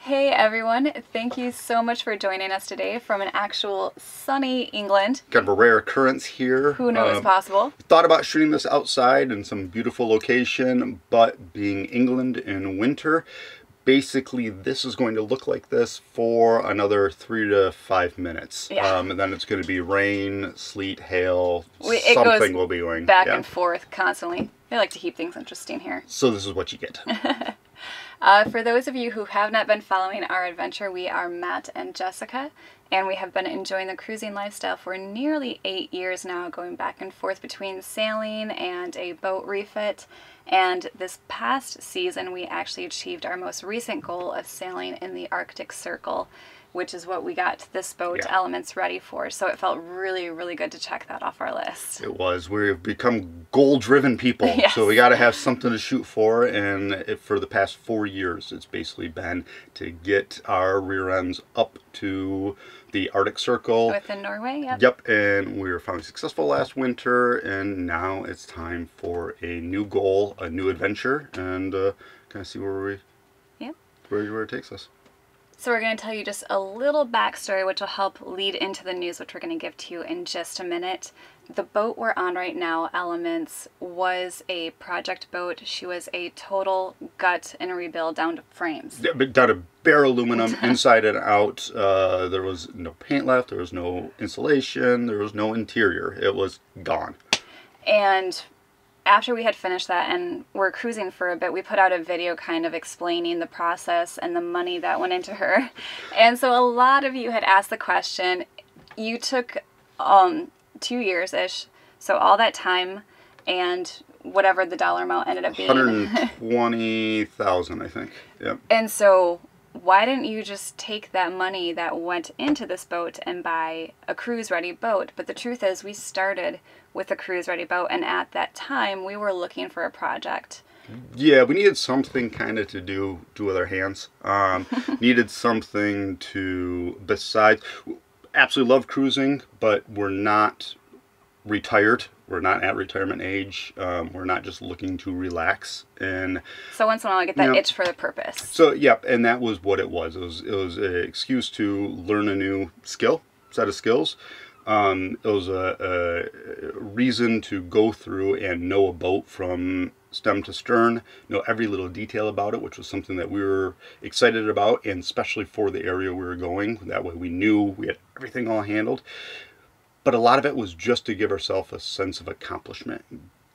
Hey everyone, thank you so much for joining us today from an actual sunny England. Kind of a rare occurrence here. Who knew it was possible? Thought about shooting this outside in some beautiful location, but being England in winter, basically this is going to look like this for another 3 to 5 minutes. Yeah. And then it's going to be rain, sleet, hail, It something goes will be going. back and forth constantly. They like to keep things interesting here. So this is what you get. For those of you who have not been following our adventure, we are Matt and Jessica, and we have been enjoying the cruising lifestyle for nearly 8 years now, going back and forth between sailing and a boat refit. And this past season, we actually achieved our most recent goal of sailing in the Arctic Circle, which is what we got this boat Elements ready for. So it felt really, really good to check that off our list. It was. We've become goal-driven people, Yes. So we got to have something to shoot for. And for the past 4 years, it's basically been to get our rear ends up to the Arctic Circle. Within Norway, yep. Yep, and we were finally successful last winter, and now it's time for a new goal, a new adventure, and kind of see where it takes us. So we're going to tell you just a little backstory which will help lead into the news which we're going to give to you in just a minute. The boat we're on right now, Elements, was a project boat. She was a total gut and rebuild down to frames. Yeah, but down to bare aluminum, inside and out. There was no paint left, there was no insulation, there was no interior. It was gone. And after we had finished that and we're cruising for a bit, we put out a video kind of explaining the process and the money that went into her. And so a lot of you had asked the question. You took 2 years-ish, so all that time and whatever the dollar amount ended up being. 120,000, I think. Yep. And so why didn't you just take that money that went into this boat and buy a cruise-ready boat? But the truth is, we started with a cruise-ready boat, and at that time, we were looking for a project. Yeah, we needed something kind of to do with our hands. Needed something to, besides, absolutely love cruising, but we're not retired. We're not at retirement age. We're not just looking to relax. And so once in a while I get that itch for the purpose. So, yep, and that was what it was. It was an excuse to learn a new set of skills. It was a reason to go through and know a boat from stem to stern, know every little detail about it, which was something that we were excited about, and especially for the area we were going. That way we knew we had everything all handled. But a lot of it was just to give ourselves a sense of accomplishment.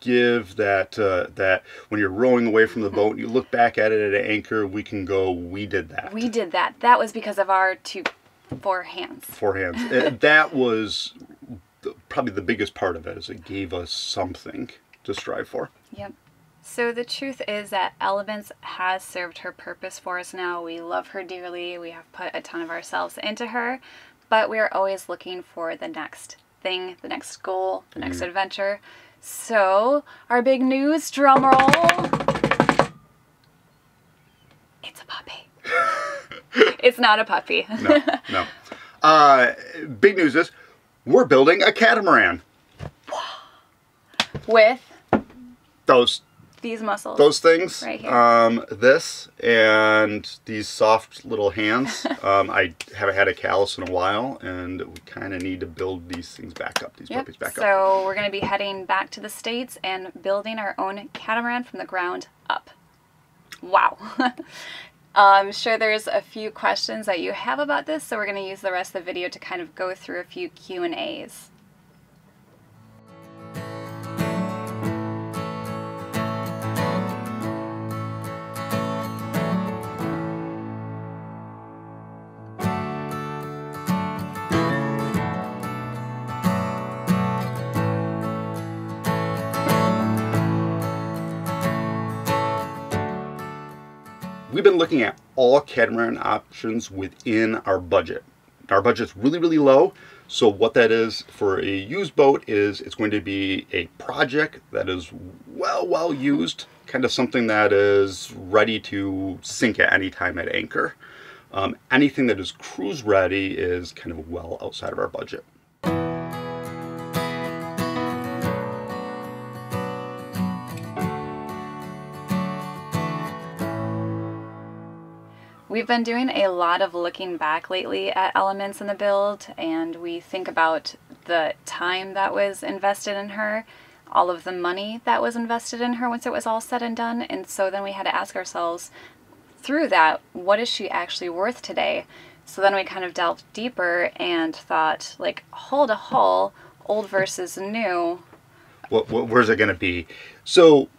Give that, that when you're rowing away from the boat, you look back at it at anchor, we can go, we did that. We did that. That was because of our four hands. Four hands. That was probably the biggest part of it, is it gave us something to strive for. Yep. So the truth is that Elements has served her purpose for us now. We love her dearly. We have put a ton of ourselves into her, but we are always looking for the next thing, the next goal, the next adventure. So our big news, drum roll. It's a puppy. It's not a puppy. No. Big news is we're building a catamaran. With these muscles. Those things. Right here. This and these soft little hands. I haven't had a callus in a while, and we kind of need to build these things back up, these puppies back up. So we're going to be heading back to the States and building our own catamaran from the ground up. Wow. I'm sure there's a few questions that you have about this, so we're going to use the rest of the video to kind of go through a few Q&As. We've been looking at all catamaran options within our budget. Our budget's really, really low. So what that is for a used boat is it's going to be a project that is well used, kind of something that is ready to sink at any time at anchor. Anything that is cruise ready is kind of well outside of our budget. We've been doing a lot of looking back lately at elements in the build, and we think about the time that was invested in her, all of the money that was invested in her once it was all said and done, and so then we had to ask ourselves, through that, what is she actually worth today? So then we kind of delved deeper and thought, like, hull to hull, old versus new. Where's it going to be? So,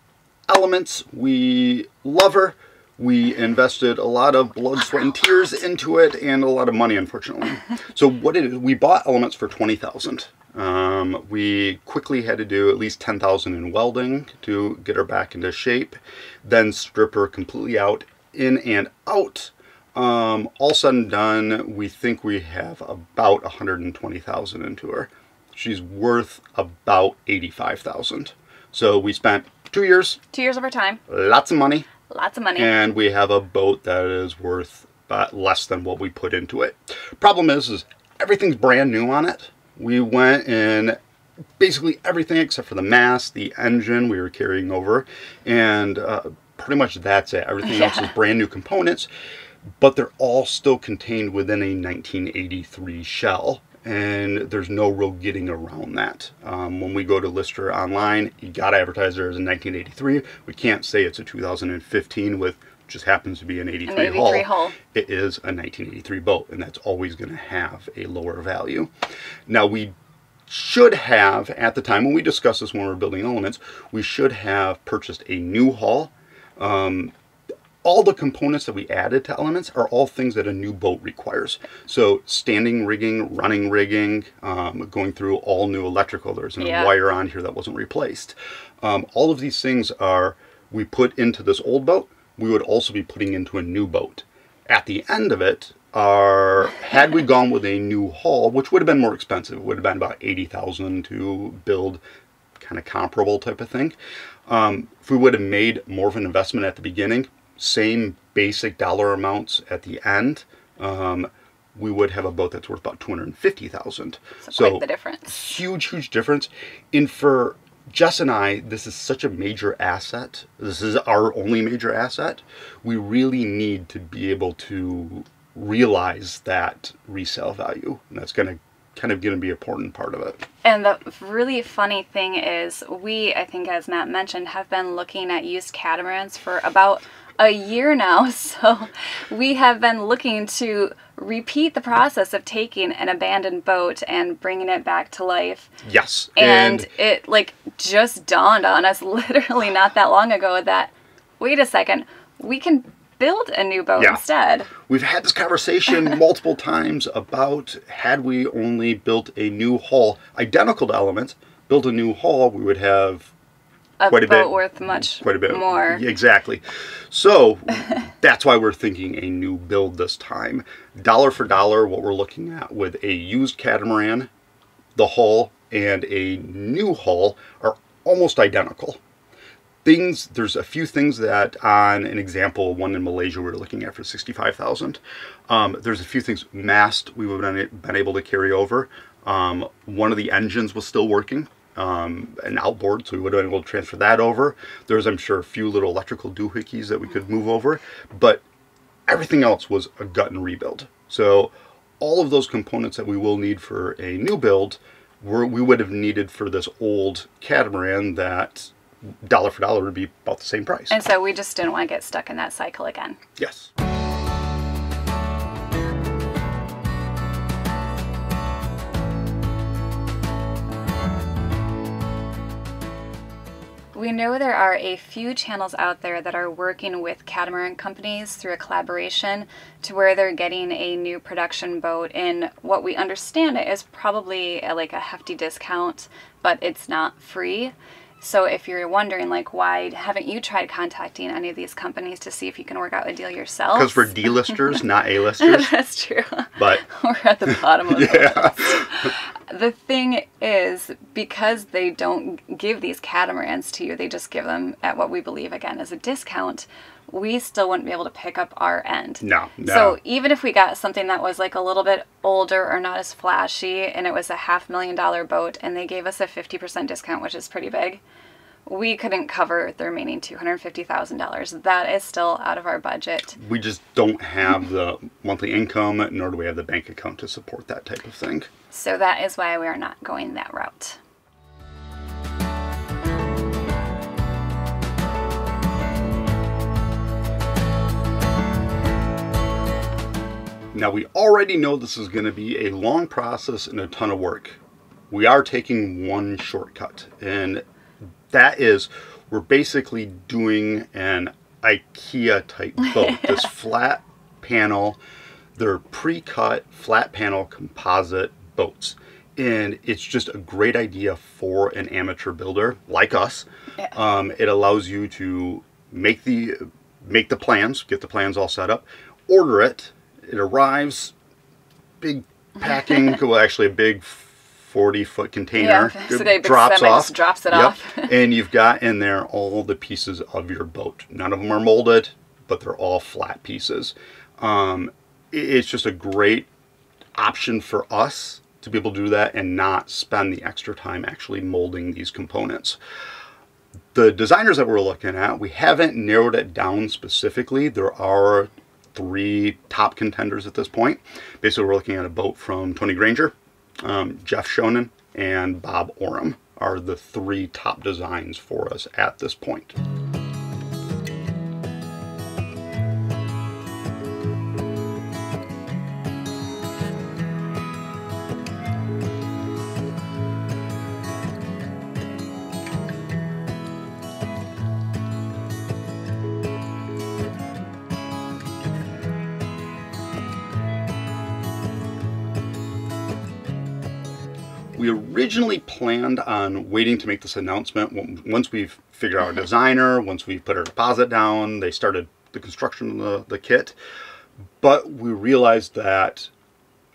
Elements, we love her. We invested a lot of blood, sweat, and tears into it, and a lot of money, unfortunately. So what it is, we bought Elements for $20,000. We quickly had to do at least $10,000 in welding to get her back into shape, then strip her completely out, in and out. All said and done, we think we have about $120,000 into her. She's worth about $85,000. So we spent 2 years. 2 years of our time. Lots of money. Lots of money. And we have a boat that is worth less than what we put into it. Problem is everything's brand new on it. We went in basically everything except for the mast, the engine we were carrying over, and pretty much that's it. Everything else is brand new components, but they're all still contained within a 1983 shell. And there's no real getting around that. When we go to list her online, you gotta advertise her as a 1983. We can't say it's a 2015 with just happens to be an 83 hull. It is a 1983 boat, and that's always going to have a lower value. Now, we should have, at the time when we discussed this when we were building Elements, we should have purchased a new hull. All the components that we added to Elements are all things that a new boat requires. So standing rigging, running rigging, going through all new electrical. There's a wire on here that wasn't replaced. All of these things are, we put into this old boat, we would also be putting into a new boat. At the end of it, had we gone with a new hull, which would have been more expensive, it would have been about $80,000 to build, kind of comparable type of thing. If we would have made more of an investment at the beginning, same basic dollar amounts at the end, we would have a boat that's worth about $250,000. So quite the difference. Huge difference. And for Jess and I, this is such a major asset. This is our only major asset. We really need to be able to realize that resale value. And that's going to kind of going to be an important part of it. And the really funny thing is, we, I think as Matt mentioned, have been looking at used catamarans for about a year now. So we have been looking to repeat the process of taking an abandoned boat and bringing it back to life. Yes. And it like just dawned on us literally not that long ago that, wait a second, we can build a new boat instead. We've had this conversation multiple times about, had we only built a new hull, identical to Elements, built a new hull, we would have quite a bit worth much quite a bit more. Exactly. So that's why we're thinking a new build this time. Dollar for dollar, what we're looking at with a used catamaran, the hull, and a new hull are almost identical. There's a few things that, on an example, one in Malaysia we were looking at for $65,000. There's a few things, mast we would have been able to carry over. One of the engines was still working, an outboard, so we would have been able to transfer that over. There's, I'm sure, a few little electrical doohickeys that we could move over, but everything else was a gut and rebuild. So all of those components that we will need for a new build, we would have needed for this old catamaran that dollar for dollar would be about the same price. And so we just didn't want to get stuck in that cycle again. Yes. We know there are a few channels out there that are working with catamaran companies through a collaboration to where they're getting a new production boat in what we understand it is probably like a hefty discount, but it's not free. So if you're wondering, like, why haven't you tried contacting any of these companies to see if you can work out a deal yourself? Because we're D-listers, not A-listers. That's true. But we're at the bottom of the list. The thing is, because they don't give these catamarans to you, they just give them at what we believe, again, is a discount, we still wouldn't be able to pick up our end. No. So even if we got something that was like a little bit older or not as flashy, and it was a $500,000 boat, and they gave us a 50% discount, which is pretty big, we couldn't cover the remaining $250,000. That is still out of our budget. We just don't have the monthly income, nor do we have the bank account to support that type of thing. So that is why we are not going that route. Now, we already know this is going to be a long process and a ton of work. We are taking one shortcut, and that is we're basically doing an IKEA type boat. This flat panel, they're pre-cut flat panel composite boats. And it's just a great idea for an amateur builder like us. Yeah. It allows you to make the plans, get the plans all set up, order it. It arrives, big packing, well, actually a big 40-foot container, yeah, so they drops it off. And you've got in there all the pieces of your boat. None of them are molded, but they're all flat pieces. It's just a great option for us to be able to do that and not spend the extra time actually molding these components. The designers that we're looking at, we haven't narrowed it down specifically. There are 3 top contenders at this point. Basically, we're looking at a boat from Tony Granger, Jeff Shonen, and Bob Oram are the 3 top designs for us at this point. We originally planned on waiting to make this announcement once we've figured out our designer, once we've put our deposit down, they started the construction of the kit. But we realized that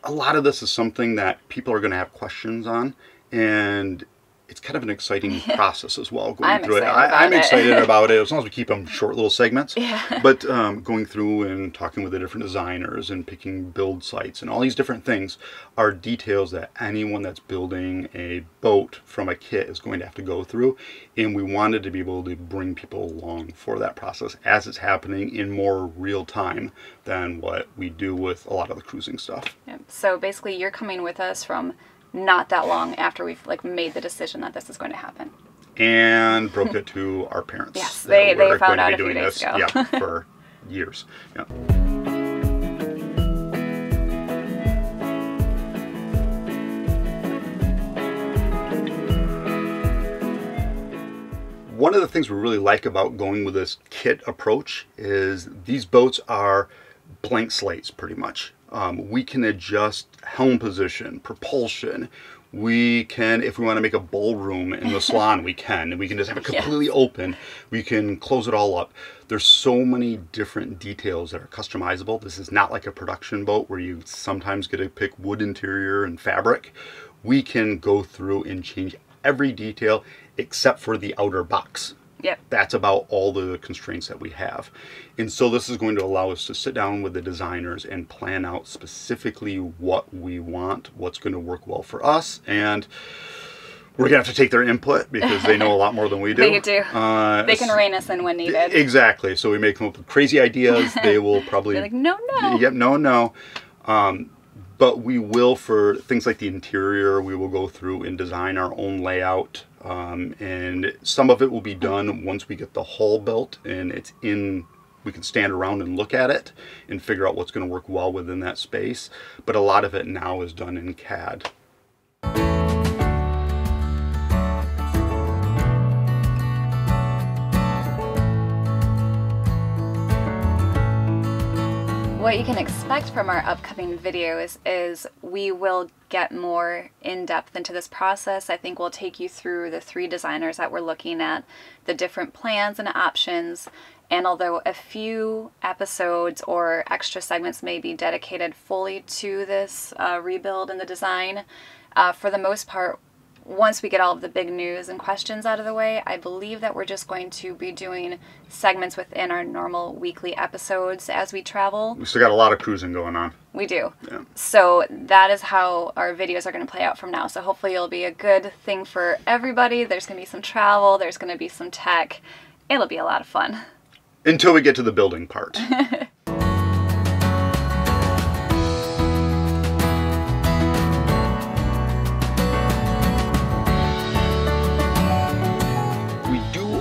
a lot of this is something that people are going to have questions on, and it's kind of an exciting process as well going through it. I'm excited about it as long as we keep them short little segments. Yeah. But going through and talking with the different designers and picking build sites and all these different things are details that anyone that's building a boat from a kit is going to have to go through. And we wanted to be able to bring people along for that process as it's happening in more real time than what we do with a lot of the cruising stuff. Yeah. So basically you're coming with us from not that long after we've made the decision that this is going to happen. And broke it to our parents. Yes, they found out a few days ago. Yeah, for years. Yeah. One of the things we really like about going with this kit approach is these boats are blank slates pretty much. We can adjust helm position, propulsion. We can, if we want to make a ballroom in the salon, we can. And we can just have it completely open. We can close it all up. There's so many different details that are customizable. This is not like a production boat where you sometimes get to pick wood interior and fabric. We can go through and change every detail except for the outer box. Yep. That's about all the constraints that we have. And so this is going to allow us to sit down with the designers and plan out specifically what we want, what's going to work well for us. And we're going to have to take their input because they know a lot more than we do. They do. They can rein us in when needed. Exactly. So we may come up with crazy ideas. They will probably... They're like, no. Yep, no. But we will, for things like the interior, we will go through and design our own layout. And some of it will be done once we get the hull built and it's in, we can stand around and look at it and figure out what's going to work well within that space. But a lot of it now is done in CAD. What you can expect from our upcoming videos is we will get more in-depth into this process. I think we'll take you through the 3 designers that we're looking at, the different plans and options, and although a few episodes or extra segments may be dedicated fully to this rebuild and the design, for the most part, once we get all of the big news and questions out of the way, I believe that we're just going to be doing segments within our normal weekly episodes as we travel. We still got a lot of cruising going on. We do. Yeah. So that is how our videos are going to play out from now. So hopefully it'll be a good thing for everybody. There's going to be some travel. There's going to be some tech. It'll be a lot of fun. Until we get to the building part.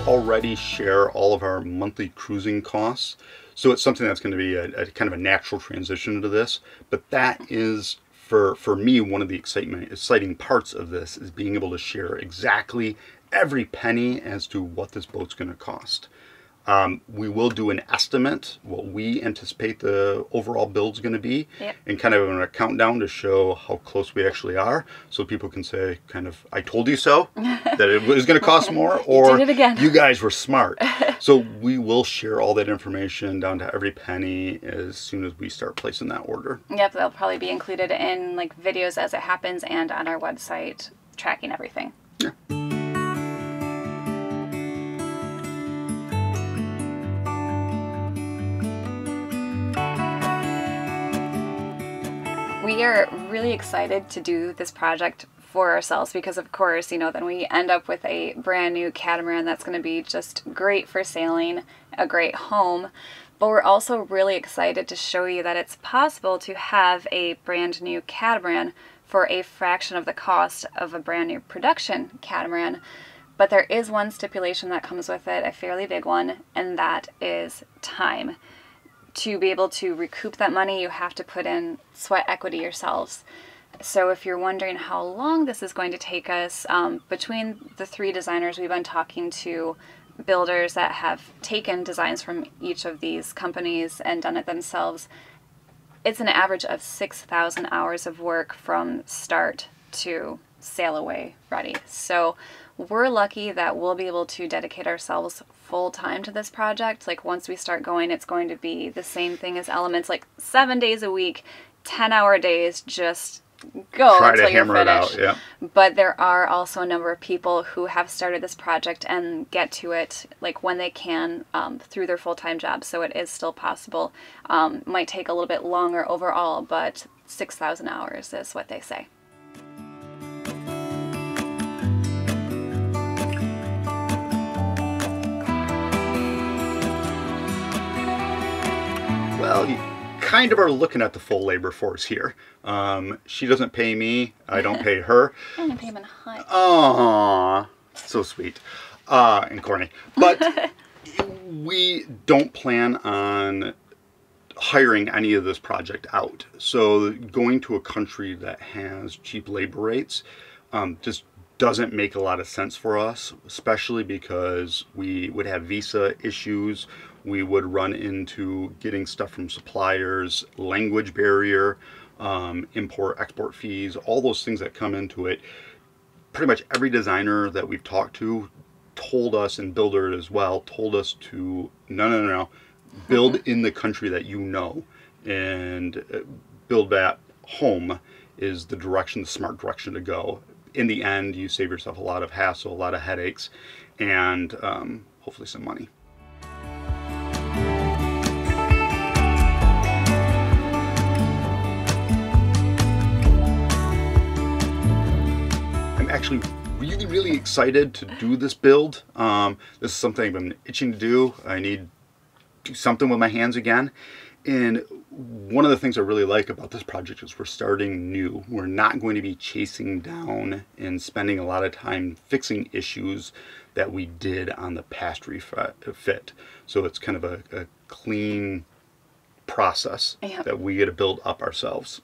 Already share all of our monthly cruising costs, so it's something that's going to be a kind of a natural transition to this. But that is, for me, one of the exciting parts of this is being able to share exactly every penny as to what this boat's going to cost. We will do an estimate, what we anticipate the overall build's going to be, yep, and kind of a countdown to show how close we actually are, so people can say, kind of, I told you so, that it was going to cost more, or you did it again. You guys were smart. So we will share all that information down to every penny as soon as we start placing that order. Yep, they'll probably be included in like videos as it happens and on our website, tracking everything. Yeah. We are really excited to do this project for ourselves because, of course, you know, then we end up with a brand new catamaran that's going to be just great for sailing, a great home. But we're also really excited to show you that it's possible to have a brand new catamaran for a fraction of the cost of a brand new production catamaran. But there is one stipulation that comes with it, a fairly big one, and that is time. To be able to recoup that money, you have to put in sweat equity yourselves. So if you're wondering how long this is going to take us, between the 3 designers, we've been talking to builders that have taken designs from each of these companies and done it themselves. It's an average of 6,000 hours of work from start to sail away ready. So we're lucky that we'll be able to dedicate ourselves full time to this project. Like once we start going, it's going to be the same thing as Elements, like 7 days a week, 10-hour days, just go Try until to you're hammer it out, finished. yeah. But there are also a number of people who have started this project and get to it like when they can through their full-time jobs. So it is still possible. Might take a little bit longer overall, but 6,000 hours is what they say. Well, you kind of are looking at the full labor force here. She doesn't pay me. I don't pay her. I'm gonna pay him in a hut. Aww, so sweet and corny. But we don't plan on hiring any of this project out. So going to a country that has cheap labor rates just doesn't make a lot of sense for us, especially because we would have visa issues. We would run into getting stuff from suppliers, language barrier, import-export fees, all those things that come into it. Pretty much every designer that we've talked to told us, and builder as well, told us to, no, build in the country that you know, and build that home is the direction, the smart direction to go. In the end, you save yourself a lot of hassle, a lot of headaches, and hopefully some money. I'm actually really excited to do this build. This is something I've been itching to do. I need to do something with my hands again. And one of the things I really like about this project is we're starting new. We're not going to be chasing down and spending a lot of time fixing issues that we did on the past refit. So it's kind of a clean process that we get to build up ourselves.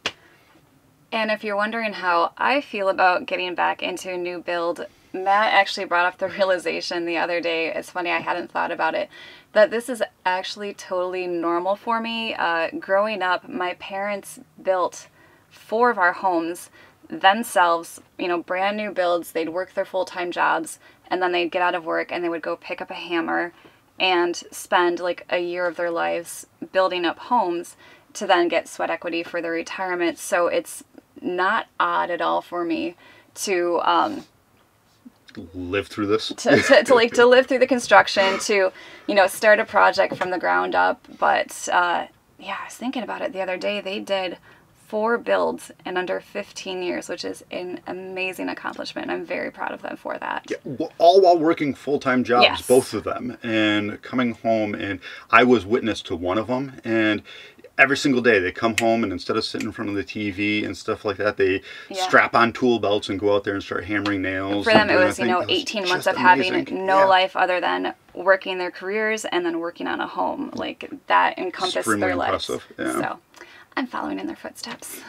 And if you're wondering how I feel about getting back into a new build, Matt actually brought up the realization the other day, it's funny, I hadn't thought about it, that this is actually totally normal for me. Growing up, my parents built 4 of our homes themselves, you know, brand new builds. They'd work their full-time jobs, and then they'd get out of work and they would go pick up a hammer and spend like a year of their lives building up homes to then get sweat equity for their retirement. So it's not odd at all for me to live through this. to live through the construction, to, you know, start a project from the ground up. But yeah, I was thinking about it the other day. They did 4 builds in under 15 years, which is an amazing accomplishment. I'm very proud of them for that. Yeah, all while working full-time jobs, Yes. both of them, and coming home. And I was witness to one of them, and every single day they come home, and instead of sitting in front of the TV and stuff like that, they strap on tool belts and go out there and start hammering nails. For them, it was, you know, 18 months of having no life other than working their careers and then working on a home. Like, that encompassed Extremely their lives. impressive. Yeah. So I'm following in their footsteps.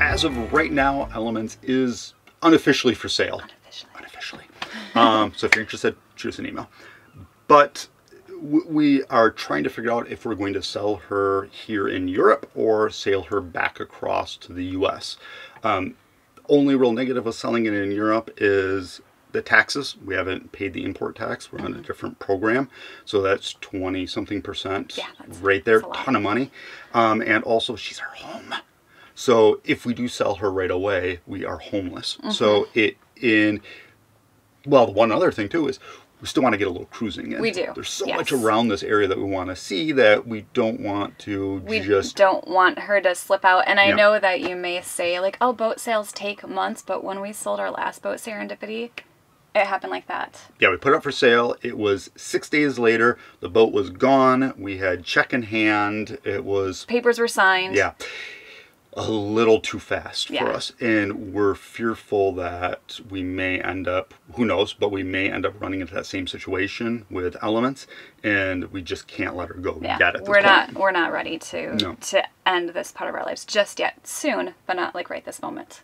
As of right now, Elements is unofficially for sale. Unofficially. So if you're interested, shoot us an email. But we are trying to figure out if we're going to sell her here in Europe or sail her back across to the US. Only real negative of selling it in Europe is the taxes. We haven't paid the import tax. We're on a different program. So that's 20-something%. Yeah, right there. That's a lot. Ton of money. And also, she's our home. So if we do sell her right away, we are homeless. So well, one other thing too is we still want to get a little cruising in. We do. There's so much around this area that we want to see that we don't want to don't want her to slip out. And I know that you may say, like, oh, boat sales take months, but when we sold our last boat, Serendipity, it happened like that. Yeah, we put it up for sale. It was 6 days later. The boat was gone. We had check in hand. It was... Papers were signed. Yeah. A little too fast for us, and we're fearful that we may end up, who knows, but we may end up running into that same situation with Elements, and we just can't let her go yet at this point. We're not ready to end this part of our lives just yet. Soon, but not like right this moment.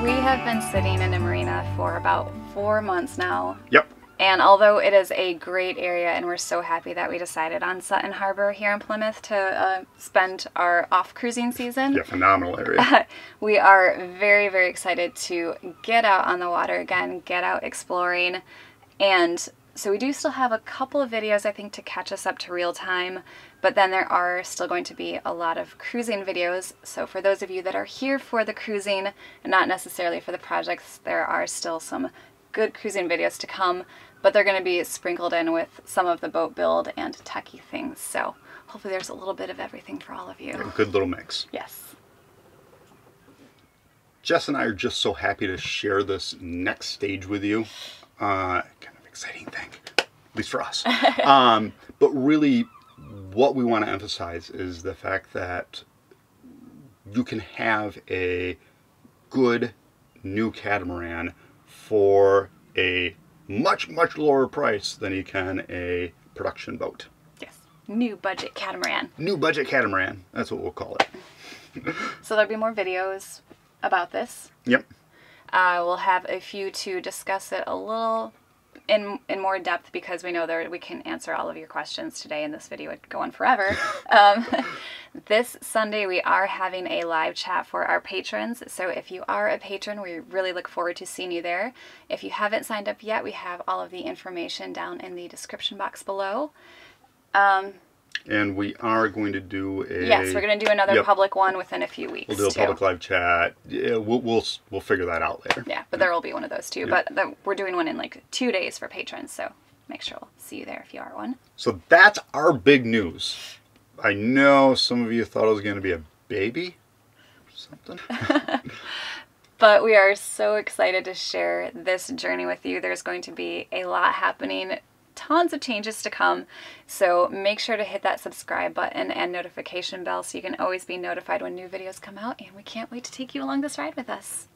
We have been sitting in a marina for about 4 months now. Yep. And although it is a great area, and we're so happy that we decided on Sutton Harbor here in Plymouth to spend our off-cruising season. Yeah, phenomenal area. We are very, very excited to get out on the water again, get out exploring. And so we do still have a couple of videos, I think, to catch us up to real time. But then there are still going to be a lot of cruising videos. So for those of you that are here for the cruising and not necessarily for the projects, there are still some good cruising videos to come. But they're going to be sprinkled in with some of the boat build and techie things. So hopefully there's a little bit of everything for all of you. A good little mix. Yes. Jess and I are just so happy to share this next stage with you. Kind of exciting thing, at least for us. But really, what we want to emphasize is the fact that you can have a good new catamaran for a much, much lower price than you can a production boat. Yes. New budget catamaran. New budget catamaran. That's what we'll call it. So there'll be more videos about this. Yep. We'll have a few to discuss it a little in more depth, because we know that we can answer all of your questions today, and this video would go on forever. This Sunday we are having a live chat for our patrons, so if you are a patron, we really look forward to seeing you there. If you haven't signed up yet, we have all of the information down in the description box below. And we are going to do a... Yes, we're going to do another public one within a few weeks. We'll do a public live chat. Yeah, we'll figure that out later. Yeah, but there will be one of those too. But we're doing one in like 2 days for patrons, so make sure we'll see you there if you are one. So that's our big news. I know some of you thought it was going to be a baby or something. But we are so excited to share this journey with you. There's going to be a lot happening. Tons of changes to come, so make sure to hit that subscribe button and notification bell so you can always be notified when new videos come out, and we can't wait to take you along this ride with us.